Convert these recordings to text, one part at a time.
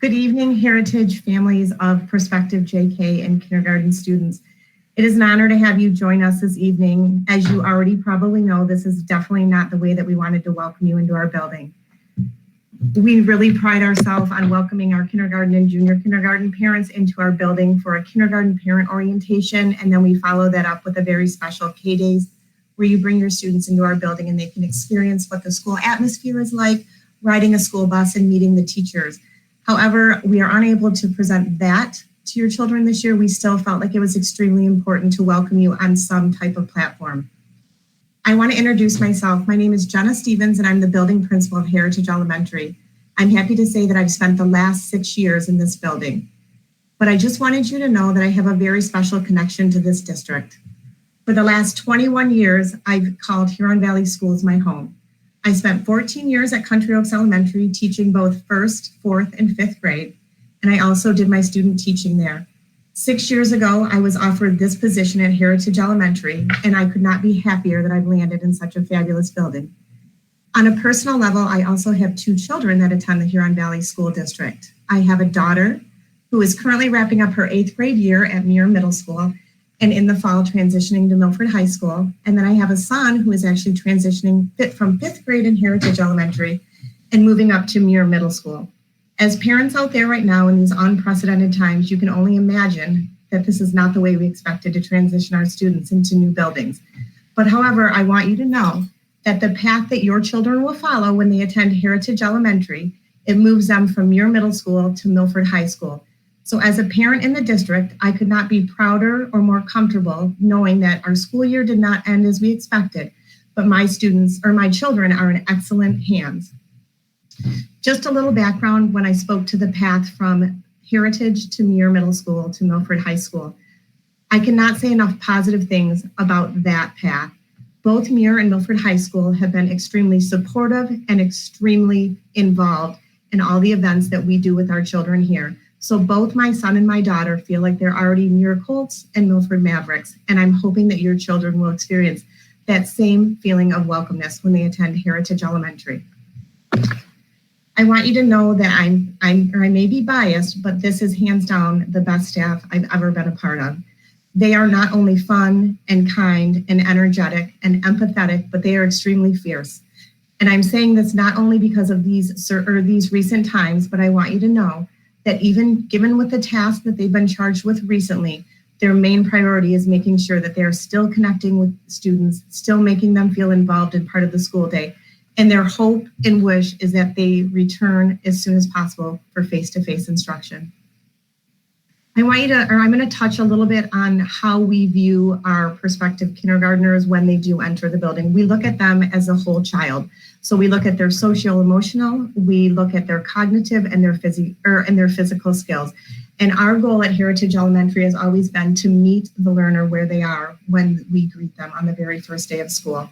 Good evening, Heritage families of prospective JK and kindergarten students. It is an honor to have you join us this evening. As you already probably know, this is definitely not the way that we wanted to welcome you into our building. We really pride ourselves on welcoming our kindergarten and junior kindergarten parents into our building for a kindergarten parent orientation, and then we follow that up with a very special K-Days where you bring your students into our building and they can experience what the school atmosphere is like, riding a school bus and meeting the teachers. However, we are unable to present that to your children this year. We still felt like it was extremely important to welcome you on some type of platform. I want to introduce myself. My name is Jenna Stevens and I'm the building principal of Heritage Elementary. I'm happy to say that I've spent the last 6 years in this building. But I just wanted you to know that I have a very special connection to this district. For the last 21 years, I've called Huron Valley Schools my home. I spent 14 years at Country Oaks Elementary teaching both 1st, 4th, and 5th grade, and I also did my student teaching there. 6 years ago, I was offered this position at Heritage Elementary, and I could not be happier that I've landed in such a fabulous building. On a personal level, I also have 2 children that attend the Huron Valley School District. I have a daughter who is currently wrapping up her 8th grade year at Muir Middle School, and in the fall transitioning to Milford High School. And then I have a son who is actually transitioning from 5th grade in Heritage Elementary and moving up to Muir Middle School. As parents out there right now in these unprecedented times, you can only imagine that this is not the way we expected to transition our students into new buildings. But however, I want you to know that the path that your children will follow when they attend Heritage Elementary, it moves them from Muir Middle School to Milford High School. So as a parent in the district, I could not be prouder or more comfortable knowing that our school year did not end as we expected, but my students or my children are in excellent hands. Just a little background when I spoke to the path from Heritage to Muir Middle School to Milford High School. I cannot say enough positive things about that path. Both Muir and Milford High School have been extremely supportive and extremely involved in all the events that we do with our children here. So both my son and my daughter feel like they're already Muir Colts and Milford Mavericks, and I'm hoping that your children will experience that same feeling of welcomeness when they attend Heritage Elementary. I want you to know that I may be biased, but this is hands down the best staff I've ever been a part of. They are not only fun and kind and energetic and empathetic, but they are extremely fierce. And I'm saying this not only because of these recent times, but I want you to know that even given with the task that they've been charged with recently, their main priority is making sure that they're still connecting with students, still making them feel involved in part of the school day. And their hope and wish is that they return as soon as possible for face-to-face instruction. I'm going to touch a little bit on how we view our prospective kindergartners when they do enter the building. We look at them as a whole child. So we look at their social-emotional, we look at their cognitive and their physical skills. And our goal at Heritage Elementary has always been to meet the learner where they are when we greet them on the very first day of school.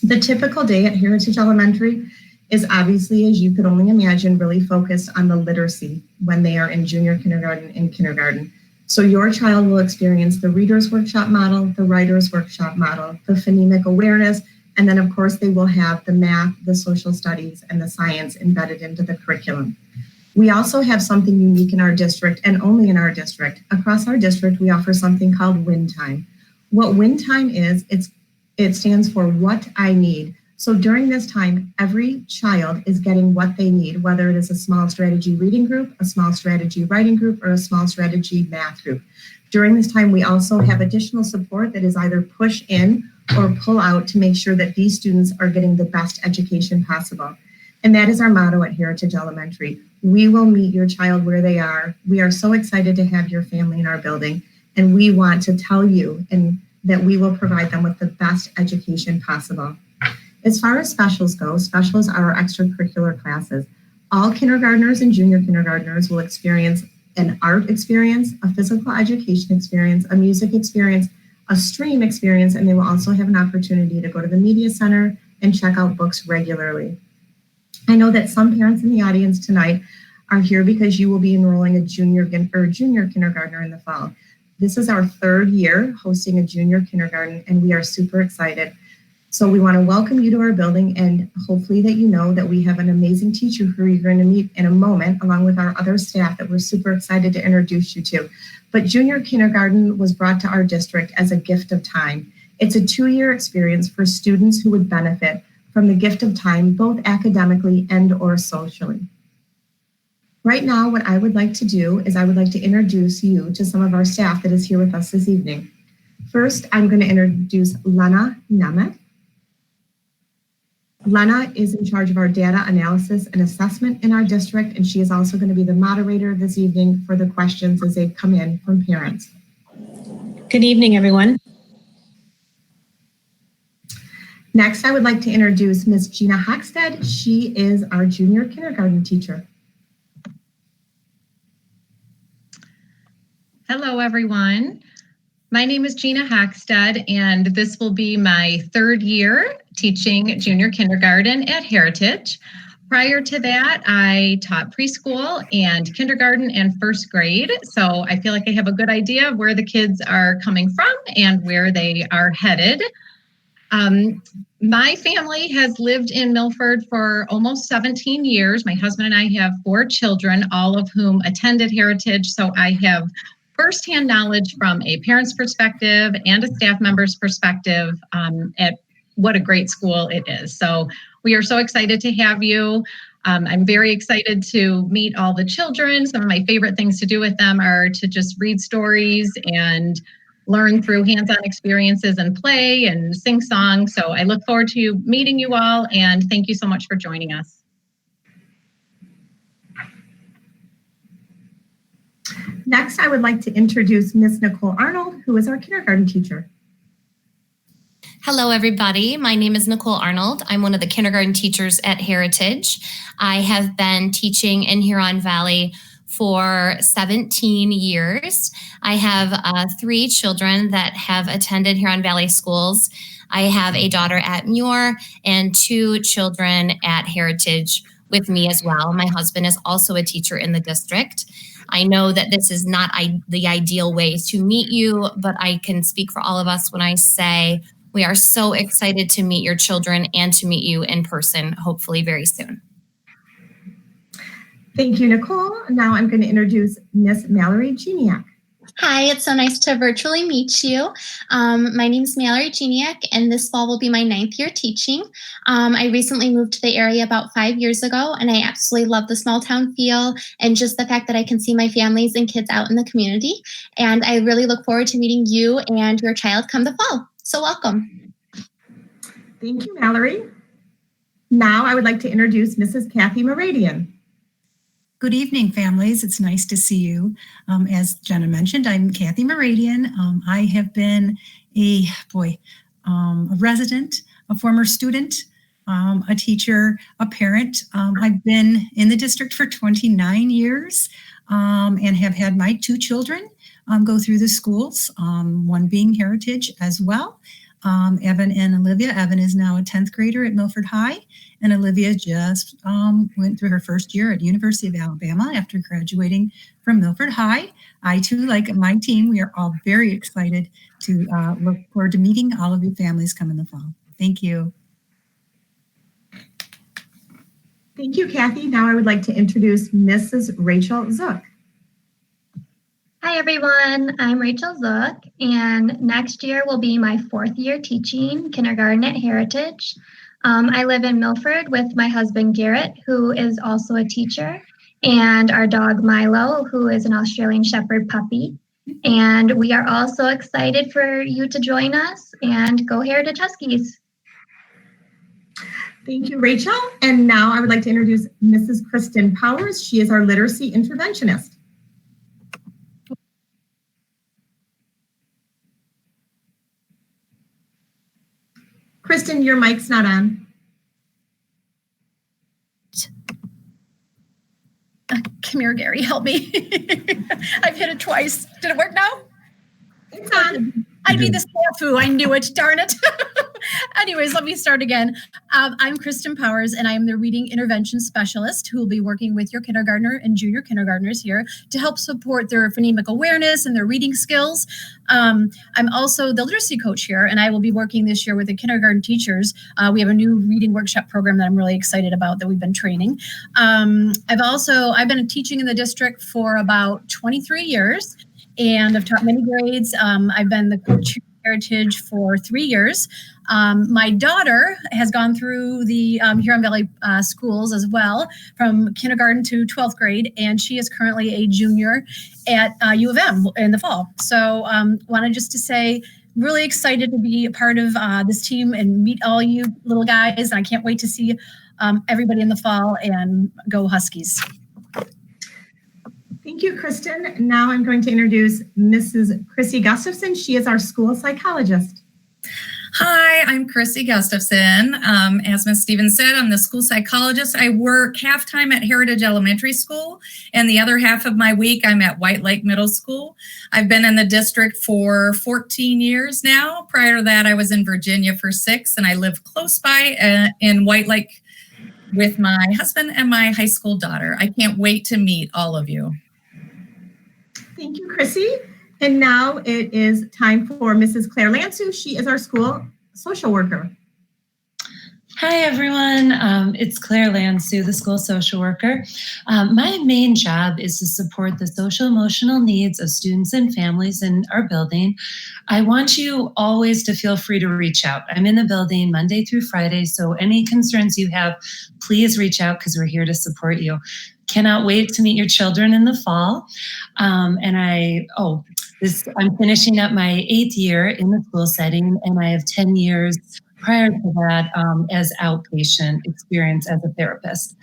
The typical day at Heritage Elementary is obviously, as you could only imagine, really focused on the literacy when they are in junior kindergarten and kindergarten. So your child will experience the Reader's Workshop model, the Writer's Workshop model, the phonemic awareness, and then of course they will have the math, the social studies, and the science embedded into the curriculum. We also have something unique in our district and only in our district. Across our district, we offer something called Win Time. What Win Time is, it stands for What I Need. So during this time, every child is getting what they need, whether it is a small strategy reading group, a small strategy writing group, or a small strategy math group. During this time, we also have additional support that is either push in or pull out to make sure that these students are getting the best education possible. And that is our motto at Heritage Elementary. We will meet your child where they are. We are so excited to have your family in our building, and we want to tell you that we will provide them with the best education possible. As far as specials go, specials are our extracurricular classes. All kindergartners and junior kindergartners will experience an art experience, a physical education experience, a music experience, a STREAM experience, and they will also have an opportunity to go to the media center and check out books regularly. I know that some parents in the audience tonight are here because you will be enrolling a junior kindergartner in the fall. This is our 3rd year hosting a junior kindergarten, and we are super excited. So we want to welcome you to our building, and hopefully that you know that we have an amazing teacher who you're going to meet in a moment, along with our other staff that we're super excited to introduce you to. But junior kindergarten was brought to our district as a gift of time. It's a 2-year experience for students who would benefit from the gift of time, both academically and or socially. Right now, what I would like to do is I would like to introduce you to some of our staff that is here with us this evening. First, I'm going to introduce Lena Nemeth. Lena is in charge of our data analysis and assessment in our district, and she is also going to be the moderator this evening for the questions as they come in from parents. Good evening, everyone. Next, I would like to introduce Ms. Gina Hockstead. She is our junior kindergarten teacher. Hello, everyone. My name is Gina Hockstead, and this will be my 3rd year teaching junior kindergarten at Heritage. Prior to that, I taught preschool and kindergarten and 1st grade. So I feel like I have a good idea of where the kids are coming from and where they are headed. My family has lived in Milford for almost 17 years. My husband and I have 4 children, all of whom attended Heritage. So I have firsthand knowledge from a parent's perspective and a staff member's perspective at what a great school it is. So we are so excited to have you. I'm very excited to meet all the children. Some of my favorite things to do with them are to just read stories and learn through hands-on experiences and play and sing songs. So I look forward to meeting you all, and thank you so much for joining us. Next, I would like to introduce Ms. Nicole Arnold, who is our kindergarten teacher. Hello, everybody. My name is Nicole Arnold. I'm one of the kindergarten teachers at Heritage. I have been teaching in Huron Valley for 17 years. I have 3 children that have attended Huron Valley schools. I have a daughter at Muir and 2 children at Heritage with me as well. My husband is also a teacher in the district. I know that this is not the ideal way to meet you, but I can speak for all of us when I say we are so excited to meet your children and to meet you in person, hopefully very soon. Thank you, Nicole. Now I'm going to introduce Miss Mallory Geniak. Hi, it's so nice to virtually meet you. My name is Mallory Geniak, and this fall will be my 9th year teaching. I recently moved to the area about 5 years ago, and I absolutely love the small town feel and just the fact that I can see my families and kids out in the community. And I really look forward to meeting you and your child come the fall. So welcome. Thank you, Mallory. Now I would like to introduce Mrs. Kathy Moradian. Good evening, families. It's nice to see you. As Jenna mentioned, I'm Kathy Moradian. I have been a resident, a former student, a teacher, a parent. I've been in the district for 29 years and have had my 2 children go through the schools, one being Heritage as well. Evan and Olivia. Evan is now a 10th grader at Milford High, and Olivia just went through her first year at University of Alabama after graduating from Milford High. I too, like my team, we are all very excited to look forward to meeting all of your families come in the fall. Thank you. Thank you, Kathy. Now I would like to introduce Mrs. Rachel Zook. Hi everyone, I'm Rachel Zook, and next year will be my 4th year teaching kindergarten at Heritage. I live in Milford with my husband Garrett, who is also a teacher, and our dog Milo, who is an Australian Shepherd puppy. And we are all so excited for you to join us, and go Heritage Huskies. Thank you, Rachel. And now I would like to introduce Mrs. Kristen Powers. She is our literacy interventionist. Kristen, your mic's not on. Come here, Gary, help me. I've hit it twice. Did it work now? It's on. I'd be the snafu. I knew it, darn it. Anyways, let me start again. I'm Kristen Powers, and I am the Reading Intervention Specialist who will be working with your kindergartner and junior kindergartners here to help support their phonemic awareness and their reading skills. I'm also the literacy coach here, and I will be working this year with the kindergarten teachers. We have a new reading workshop program that I'm really excited about that we've been training. I've been teaching in the district for about 23 years, and I've taught many grades. I've been the coach Heritage for 3 years. My daughter has gone through the Huron Valley schools as well, from kindergarten to 12th grade, and she is currently a junior at U of M in the fall. So wanted just to say, really excited to be a part of this team and meet all you little guys. And I can't wait to see everybody in the fall, and go Huskies. Thank you, Kristen. Now I'm going to introduce Mrs. Chrissy Gustafson. She is our school psychologist. Hi, I'm Chrissy Gustafson. As Ms. Stevens said, I'm the school psychologist. I work half-time at Heritage Elementary School, and the other half of my week I'm at White Lake Middle School. I've been in the district for 14 years now. Prior to that, I was in Virginia for 6, and I live close by in White Lake with my husband and my high school daughter. I can't wait to meet all of you. Thank you, Chrissy. And now it is time for Mrs. Claire Lansu. She is our school social worker. Hi, everyone. It's Claire Lansu, the school social worker. My main job is to support the social emotional needs of students and families in our building. I want you always to feel free to reach out. I'm in the building Monday through Friday, so any concerns you have, please reach out because we're here to support you. Cannot wait to meet your children in the fall. I'm finishing up my 8th year in the school setting, and I have 10 years prior to that as outpatient experience as a therapist.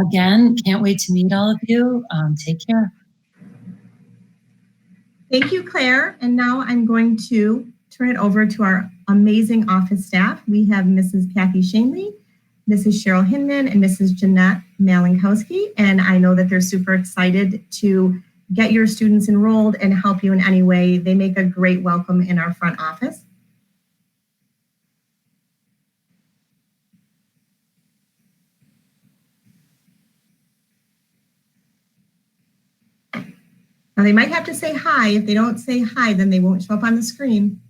Again, can't wait to meet all of you. Take care. Thank you, Claire. And now I'm going to turn it over to our amazing office staff. We have Mrs. Kathy Shanley, Mrs. Cheryl Hinman, and Mrs. Jeanette Malinkowski. And I know that they're super excited to get your students enrolled and help you in any way. They make a great welcome in our front office. Now they might have to say hi. If they don't say hi, then they won't show up on the screen.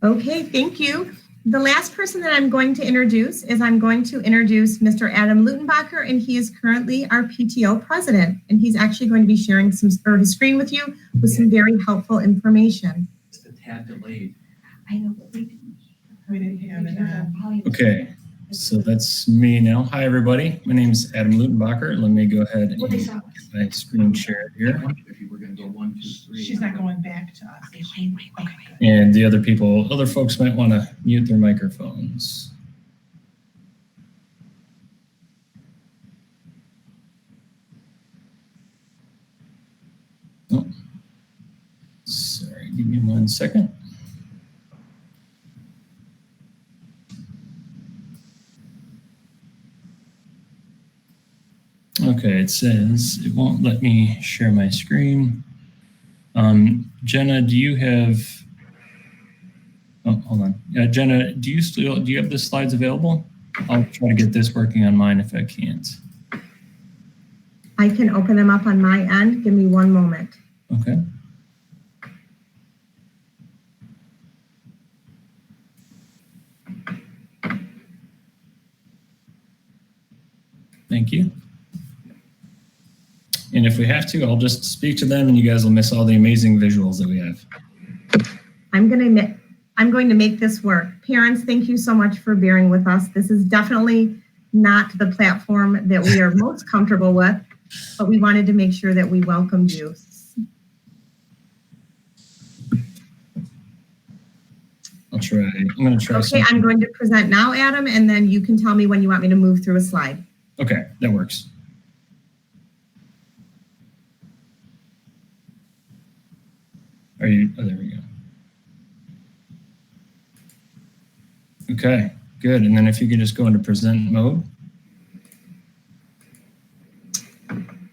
Okay, thank you. The last person that I'm going to introduce is Mr. Adam Lutenbacher, and he is currently our PTO president. And he's actually going to be sharing his screen with you with some very helpful information. Just a tad delayed. I know, but we didn't have it. Okay, so that's me now. Hi, everybody. My name is Adam Lutenbacher. Let me go ahead and get my screen shared here. If you were going to go 1, 2, 3. She's not going back to us. Okay. And the other folks might want to mute their microphones. Oh, sorry, give me 1 second. Okay, it says it won't let me share my screen. Jenna, do you have? Oh, hold on. Jenna, do you have the slides available? I'll try to get this working on mine if I can't. I can open them up on my end. Give me 1 moment. Okay. Thank you. And if we have to, I'll just speak to them and you guys will miss all the amazing visuals that we have. I'm going to make this work. Parents, thank you so much for bearing with us. This is definitely not the platform that we are most comfortable with, but we wanted to make sure that we welcomed you. I'm going to try. Okay, I'm going to present now, Adam, and then you can tell me when you want me to move through a slide. Okay, that works. Oh, there we go. Okay, good. And then if you could just go into present mode.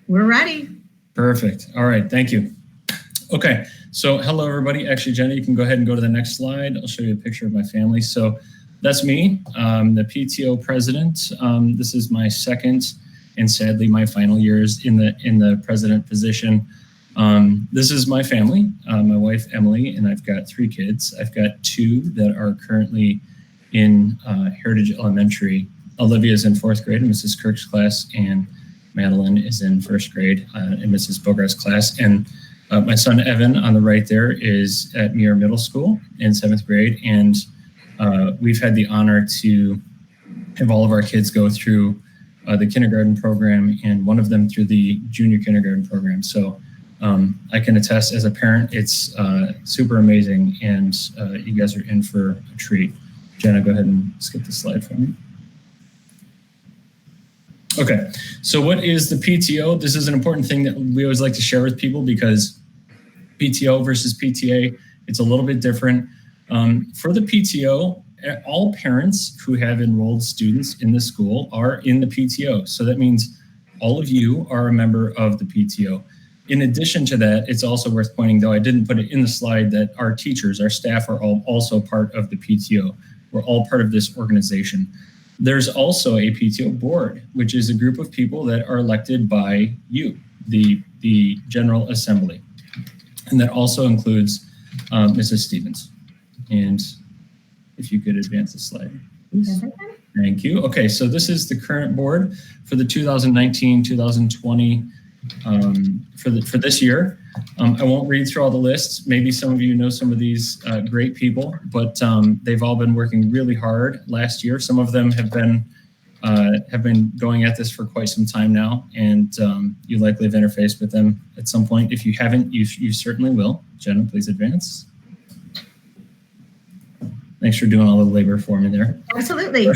We're ready. Perfect. All right. Thank you. Okay. So hello, everybody. Actually, Jenna, you can go ahead and go to the next slide. I'll show you a picture of my family. So that's me, the PTO president. This is my second and sadly my final years in the president position. This is my family, my wife, Emily, and I've got 3 kids. I've got 2 that are currently in Heritage Elementary. Olivia is in 4th grade in Mrs. Kirk's class, and Madeline is in 1st grade in Mrs. Bogart's class. And my son, Evan, on the right there is at Muir Middle School in 7th grade. And we've had the honor to have all of our kids go through the kindergarten program and one of them through the junior kindergarten program. So I can attest as a parent, it's super amazing, and you guys are in for a treat. Jenna, go ahead and skip the slide for me. Okay, so what is the PTO? This is an important thing that we always like to share with people because PTO versus PTA, it's a little bit different. For the PTO, all parents who have enrolled students in the school are in the PTO. So that means all of you are a member of the PTO. In addition to that, it's also worth pointing, though I didn't put it in the slide, that our teachers, our staff are all also part of the PTO. We're all part of this organization. There's also a PTO board, which is a group of people that are elected by you, the General Assembly. And that also includes Mrs. Stevens. And if you could advance the slide, please. Thank you. Okay, so this is the current board for the 2019-2020 for this year. I won't read through all the lists. Maybe some of you know some of these great people, but they've all been working really hard last year. Some of them have been going at this for quite some time now, and you likely have interfaced with them at some point. If you haven't, you certainly will. Jenna, please advance. Thanks for doing all the labor for me there. Absolutely.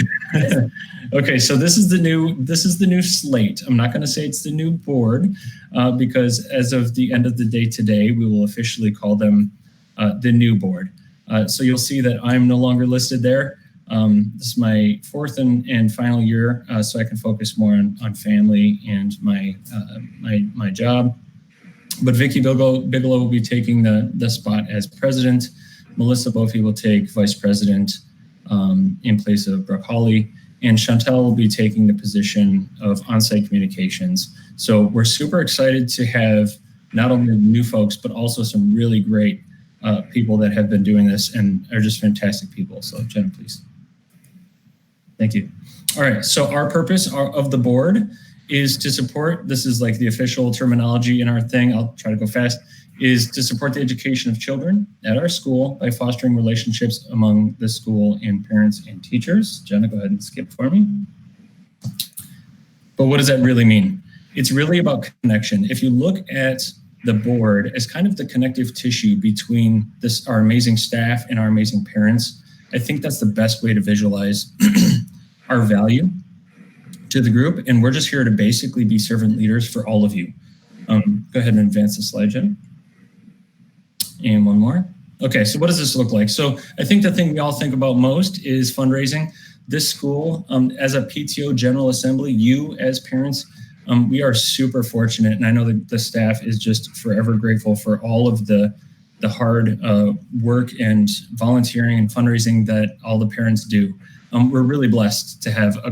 Okay, so this is the new slate. I'm not going to say it's the new board because as of the end of the day today, we will officially call them the new board. So you'll see that I'm no longer listed there. This is my 4th and final year, so I can focus more on family and my job. But Vicki Bigelow will be taking the spot as president. Melissa Bofi will take vice president in place of Brooke Hawley, and Chantel will be taking the position of on-site communications. So we're super excited to have not only new folks, but also some really great people that have been doing this and are just fantastic people. So Jen, please. Thank you. All right, so our purpose of the board is to support, this is like the official terminology in our thing, I'll try to go fast, is to support the education of children at our school by fostering relationships among the school and parents and teachers. Jenna, go ahead and skip for me. But what does that really mean? It's really about connection. If you look at the board as kind of the connective tissue between our amazing staff and our amazing parents, I think that's the best way to visualize our value to the group. And we're just here to basically be servant leaders for all of you. Go ahead and advance the slide, Jen. And one more. Okay, so what does this look like? So I think the thing we all think about most is fundraising. This school, as a PTO General Assembly, you as parents, we are super fortunate. And I know that the staff is just forever grateful for all of the hard work and volunteering and fundraising that all the parents do. We're really blessed to have a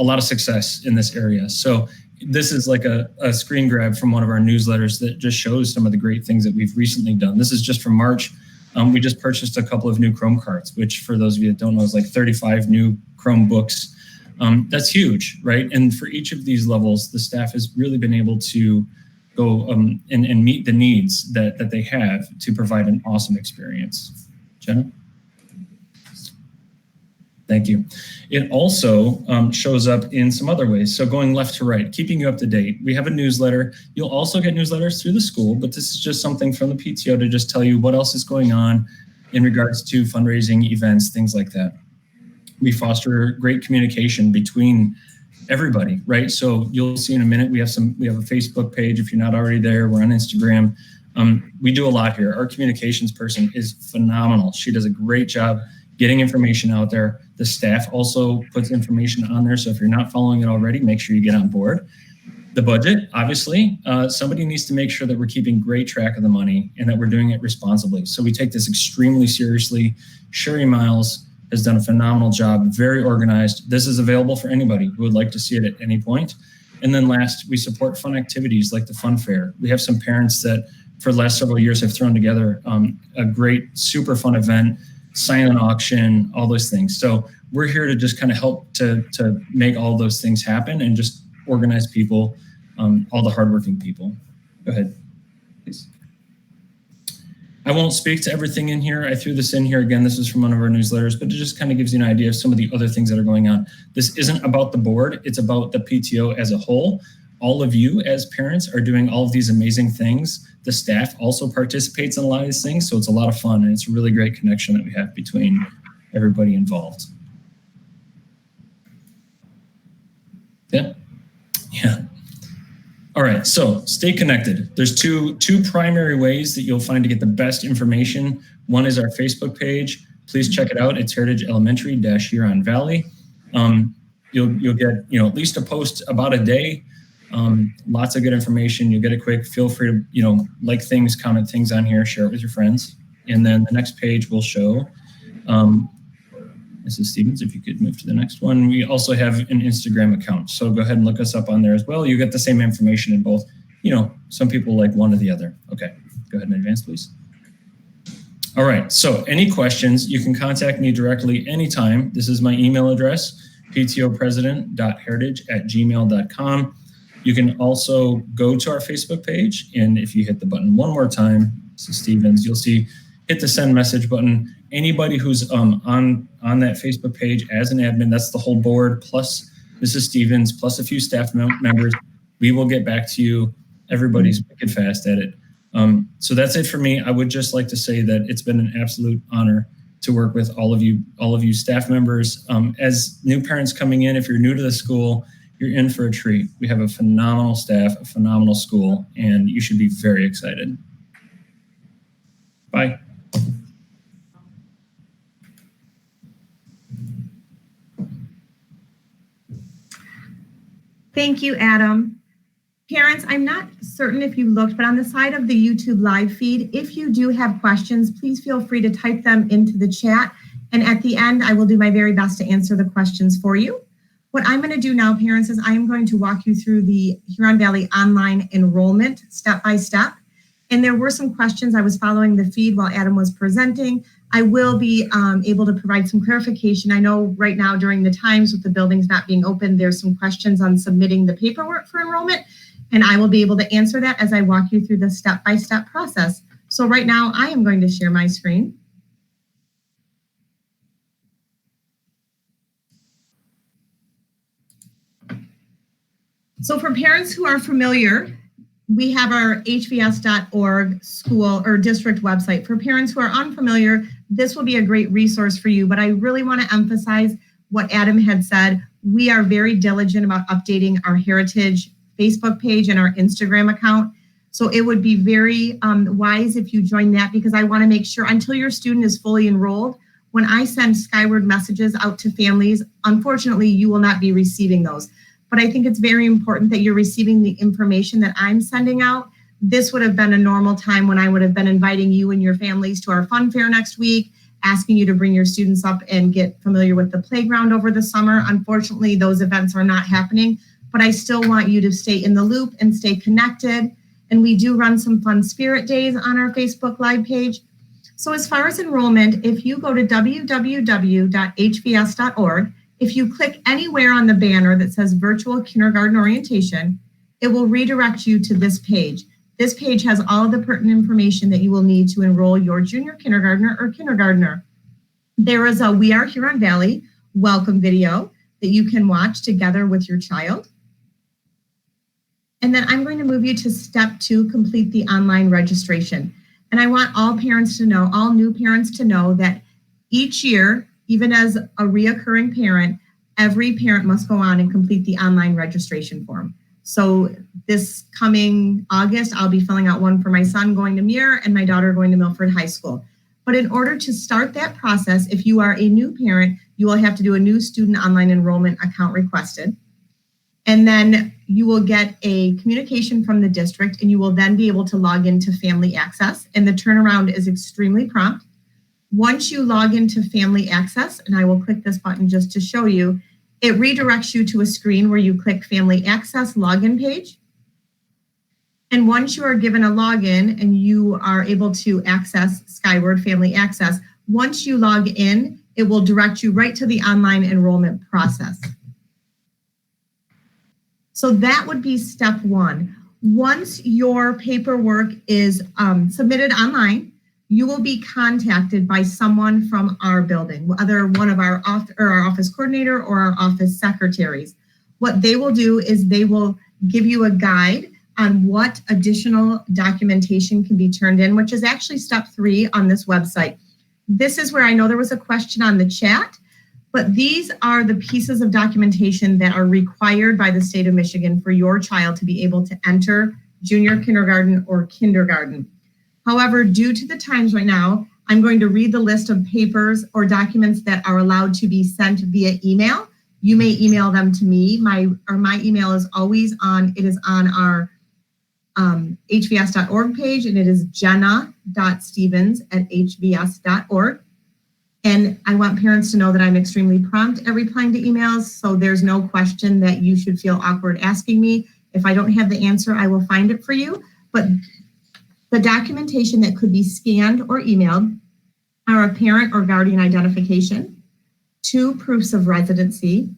lot of success in this area. So this is like a screen grab from one of our newsletters that just shows some of the great things that we've recently done. This is just from March. We just purchased a couple of new Chrome carts, which for those of you that don't know is like 35 new Chromebooks. That's huge, right? And for each of these levels, the staff has really been able to go and meet the needs that they have to provide an awesome experience. Jenna? Thank you. It also shows up in some other ways. So going left to right, keeping you up to date. We have a newsletter. You'll also get newsletters through the school, but this is just something from the PTO to just tell you what else is going on in regards to fundraising events, things like that. We foster great communication between everybody, right? So you'll see in a minute, we have a Facebook page. If you're not already there, we're on Instagram. We do a lot here. Our communications person is phenomenal. She does a great job getting information out there. The staff also puts information on there. So if you're not following it already, make sure you get on board. The budget, obviously, somebody needs to make sure that we're keeping great track of the money and that we're doing it responsibly. So we take this extremely seriously. Sherry Miles has done a phenomenal job, very organized. This is available for anybody who would like to see it at any point. And then last, we support fun activities like the Fun Fair. We have some parents that for the last several years have thrown together a great, super fun event, silent auction, all those things. So we're here to just kind of help to make all those things happen and just organize people, all the hardworking people. Go ahead, please. I won't speak to everything in here. I threw this in here again. This is from one of our newsletters, but it just kind of gives you an idea of some of the other things that are going on. This isn't about the board. It's about the PTO as a whole. All of you as parents are doing all of these amazing things. The staff also participates in a lot of these things. So it's a lot of fun and it's a really great connection that we have between everybody involved. Yeah. Yeah. All right, so stay connected. There's two primary ways that you'll find to get the best information. One is our Facebook page. Please check it out. It's Heritage Elementary Huron Valley. You'll get at least a post about a day. Lots of good information. You'll get it quick. Feel free to like things, comment things on here, share it with your friends. And then the next page will show. Mrs. Stevens, if you could move to the next one. We also have an Instagram account. So go ahead and look us up on there as well. You get the same information in both. Some people like one or the other. Okay, go ahead and advance, please. All right, so any questions, you can contact me directly anytime. This is my email address, ptopresident.heritage@gmail.com. You can also go to our Facebook page. And if you hit the button one more time, Mrs. Stevens, you'll see hit the send message button. Anybody who's on that Facebook page as an admin, that's the whole board, plus Mrs. Stevens, plus a few staff members, we will get back to you. Everybody's wicked fast at it. So that's it for me. I would just like to say that it's been an absolute honor to work with all of you staff members. As new parents coming in, if you're new to the school, you're in for a treat. We have a phenomenal staff, a phenomenal school, and you should be very excited. Bye. Thank you, Adam. Parents, I'm not certain if you looked, but on the side of the YouTube live feed, if you do have questions, please feel free to type them into the chat. And at the end, I will do my very best to answer the questions for you. What I'm going to do now, parents, is I'm going to walk you through the Huron Valley online enrollment step by step. And there were some questions. I was following the feed while Adam was presenting. I will be able to provide some clarification. I know right now during the times with the buildings not being open, there's some questions on submitting the paperwork for enrollment, and I will be able to answer that as I walk you through the step-by-step process. So right now I am going to share my screen. So for parents who are familiar, we have our hvs.org school or district website. For parents who are unfamiliar, this will be a great resource for you, but I really want to emphasize what Adam had said. We are very diligent about updating our Heritage Facebook page and our Instagram account. So it would be very wise if you join that, because I want to make sure until your student is fully enrolled, when I send skyward messages out to families, unfortunately, you will not be receiving those. But I think it's very important that you're receiving the information that I'm sending out. This would have been a normal time when I would have been inviting you and your families to our fun fair next week, asking you to bring your students up and get familiar with the playground over the summer. Unfortunately, those events are not happening, but I still want you to stay in the loop and stay connected. And we do run some fun spirit days on our Facebook Live page. So as far as enrollment, if you go to www.hvs.org, if you click anywhere on the banner that says virtual kindergarten orientation, it will redirect you to this page. This page has all of the pertinent information that you will need to enroll your junior kindergartner or kindergartner. There is a We Are Huron Valley welcome video that you can watch together with your child. And then I'm going to move you to step 2, complete the online registration. And I want all parents to know, all new parents to know that each year, even as a reoccurring parent, every parent must go on and complete the online registration form. So this coming August, I'll be filling out one for my son going to Muir and my daughter going to Milford High School. But in order to start that process, if you are a new parent, you will have to do a new student online enrollment account requested. And then you will get a communication from the district, and you will then be able to log into Family Access. And the turnaround is extremely prompt. Once you log into Family Access, and I will click this button just to show you, it redirects you to a screen where you click Family Access login page. And once you are given a login and you are able to access Skyward Family Access, once you log in, it will direct you right to the online enrollment process. So that would be step one. Once your paperwork is submitted online, you will be contacted by someone from our building, whether one of our office coordinator or our office secretaries. What they will do is they will give you a guide on what additional documentation can be turned in, which is actually step 3 on this website. This is where I know there was a question on the chat, but these are the pieces of documentation that are required by the state of Michigan for your child to be able to enter junior kindergarten or kindergarten. However, due to the times right now, I'm going to read the list of papers or documents that are allowed to be sent via email. You may email them to me. My email is always on, it is on our hvs.org page, and it is jenna.stevens@hvs.org. And I want parents to know that I'm extremely prompt at replying to emails, so there's no question that you should feel awkward asking me. If I don't have the answer, I will find it for you. But the documentation that could be scanned or emailed are a parent or guardian identification, 2 proofs of residency,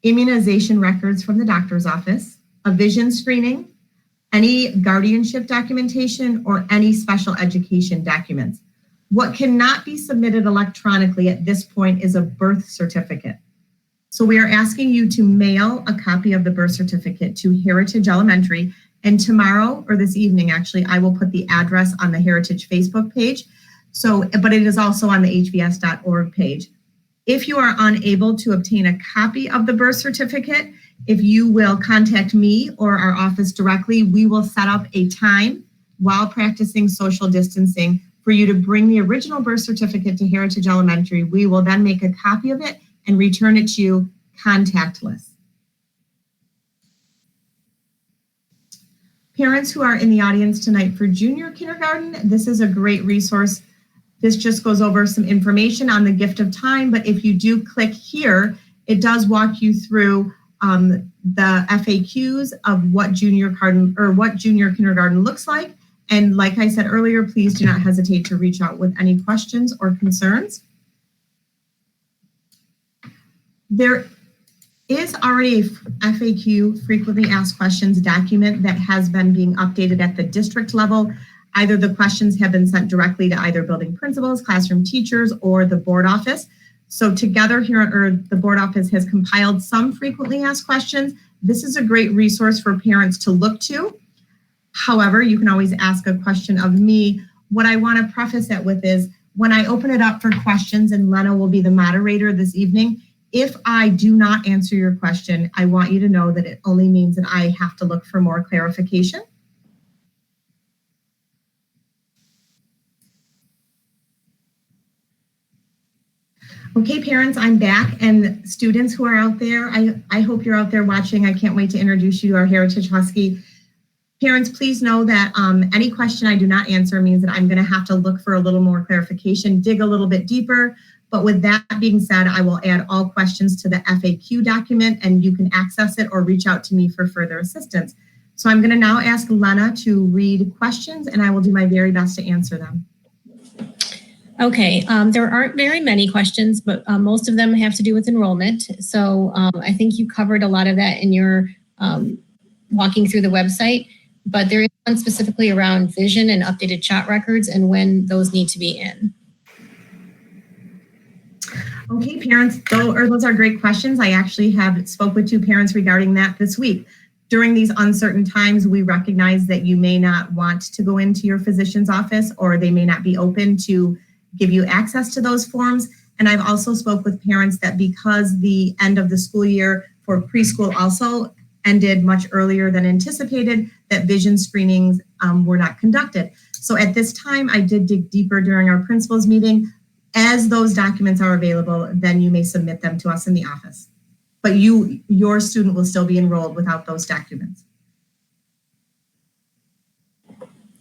immunization records from the doctor's office, a vision screening, any guardianship documentation, or any special education documents. What cannot be submitted electronically at this point is a birth certificate. So we are asking you to mail a copy of the birth certificate to Heritage Elementary. And tomorrow, or this evening actually, I will put the address on the Heritage Facebook page. But it is also on the hvs.org page. If you are unable to obtain a copy of the birth certificate, if you will contact me or our office directly, we will set up a time while practicing social distancing for you to bring the original birth certificate to Heritage Elementary. We will then make a copy of it and return it to you contactless. Parents who are in the audience tonight for junior kindergarten, this is a great resource. This just goes over some information on the gift of time, but if you do click here, it does walk you through the FAQs of what junior kindergarten looks like. And like I said earlier, please do not hesitate to reach out with any questions or concerns. There is already a FAQ, frequently asked questions document that has been being updated at the district level. Either the questions have been sent directly to either building principals, classroom teachers, or the board office. So together here, the board office has compiled some frequently asked questions. This is a great resource for parents to look to. However, you can always ask a question of me. What I want to preface that with is when I open it up for questions, and Lena will be the moderator this evening, if I do not answer your question, I want you to know that it only means that I have to look for more clarification. Okay, parents, I'm back, and students who are out there, I hope you're out there watching. I can't wait to introduce you to our Heritage Husky. Parents, please know that any question I do not answer means that I'm going to have to look for a little more clarification, dig a little bit deeper. But with that being said, I will add all questions to the FAQ document, and you can access it or reach out to me for further assistance. So I'm going to now ask Lena to read questions, and I will do my very best to answer them. Okay, there aren't very many questions, but most of them have to do with enrollment. So I think you covered a lot of that in your walking through the website, but there is one specifically around vision and updated shot records and when those need to be in. Okay, parents, those are great questions. I actually have spoke with 2 parents regarding that this week. During these uncertain times, we recognize that you may not want to go into your physician's office, or they may not be open to give you access to those forms. And I've also spoke with parents that because the end of the school year for preschool also ended much earlier than anticipated, that vision screenings were not conducted. So at this time, I did dig deeper during our principals meeting. As those documents are available, then you may submit them to us in the office. but your student will still be enrolled without those documents.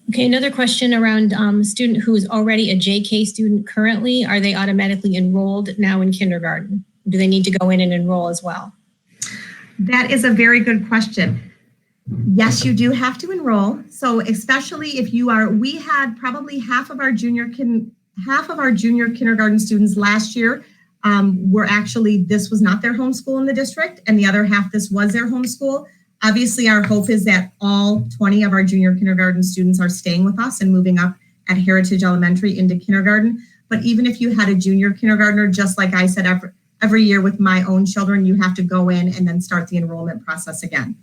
Okay, another question around student who is already a JK student currently. Are they automatically enrolled now in kindergarten? Do they need to go in and enroll as well? That is a very good question. Yes, you do have to enroll. So especially if you are, we had probably half of our junior kindergarten students last year were actually, this was not their home school in the district, and the other half, this was their home school. Obviously, our hope is that all 20 of our junior kindergarten students are staying with us and moving up at Heritage Elementary into kindergarten. But even if you had a junior kindergartner, just like I said, every year with my own children, you have to go in and then start the enrollment process again.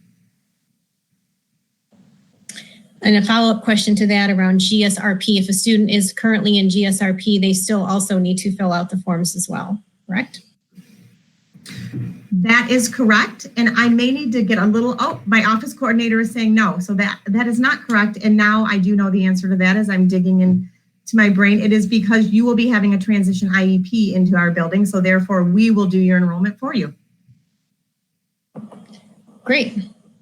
And a follow-up question to that around GSRP. If a student is currently in GSRP, they still also need to fill out the forms as well, correct? That is correct. And I may need to get a little, oh, my office coordinator is saying no. So that is not correct. And now I do know the answer to that as I'm digging into my brain. It is because you will be having a transition IEP into our building. So therefore we will do your enrollment for you. Great.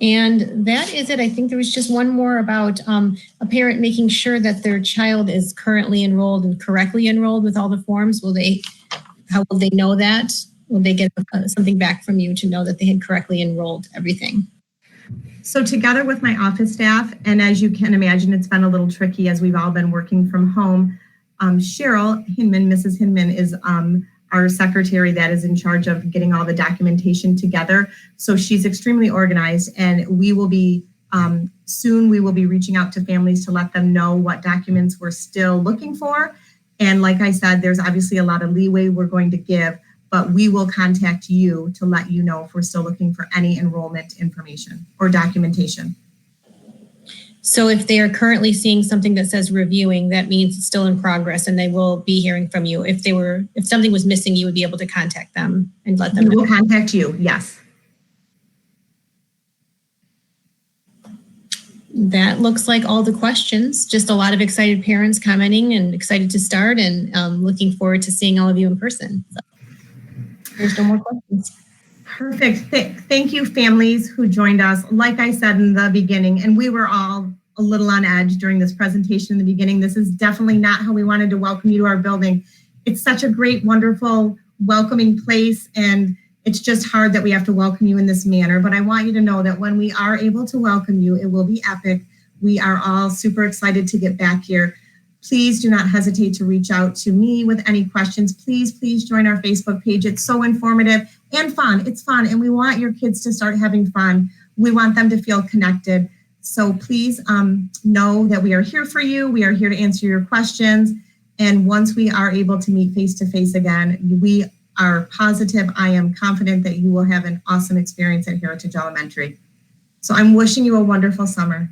And that is it. I think there was just one more about a parent making sure that their child is currently enrolled and correctly enrolled with all the forms. How will they know that? Will they get something back from you to know that they had correctly enrolled everything? So together with my office staff, and as you can imagine, it's been a little tricky as we've all been working from home. Cheryl Hinman, Mrs. Hinman, is our secretary that is in charge of getting all the documentation together. So she's extremely organized, and we will be soon we will be reaching out to families to let them know what documents we're still looking for. And like I said, there's obviously a lot of leeway we're going to give, but we will contact you to let you know if we're still looking for any enrollment information or documentation. So if they are currently seeing something that says reviewing, that means it's still in progress and they will be hearing from you. If something was missing, you would be able to contact them and let them know. We will contact you, yes. That looks like all the questions. Just a lot of excited parents commenting and excited to start, and looking forward to seeing all of you in person. So, there's no more questions. Perfect. Thank you, families who joined us. Like I said in the beginning, and we were all a little on edge during this presentation in the beginning, this is definitely not how we wanted to welcome you to our building. It's such a great, wonderful, welcoming place, and it's just hard that we have to welcome you in this manner. But I want you to know that when we are able to welcome you, it will be epic. We are all super excited to get back here. Please do not hesitate to reach out to me with any questions. Please join our Facebook page. It's so informative and fun. It's fun, and we want your kids to start having fun. We want them to feel connected. So please know that we are here for you. We are here to answer your questions. And once we are able to meet face-to-face again, we are positive, I am confident that you will have an awesome experience at Heritage Elementary. So I'm wishing you a wonderful summer.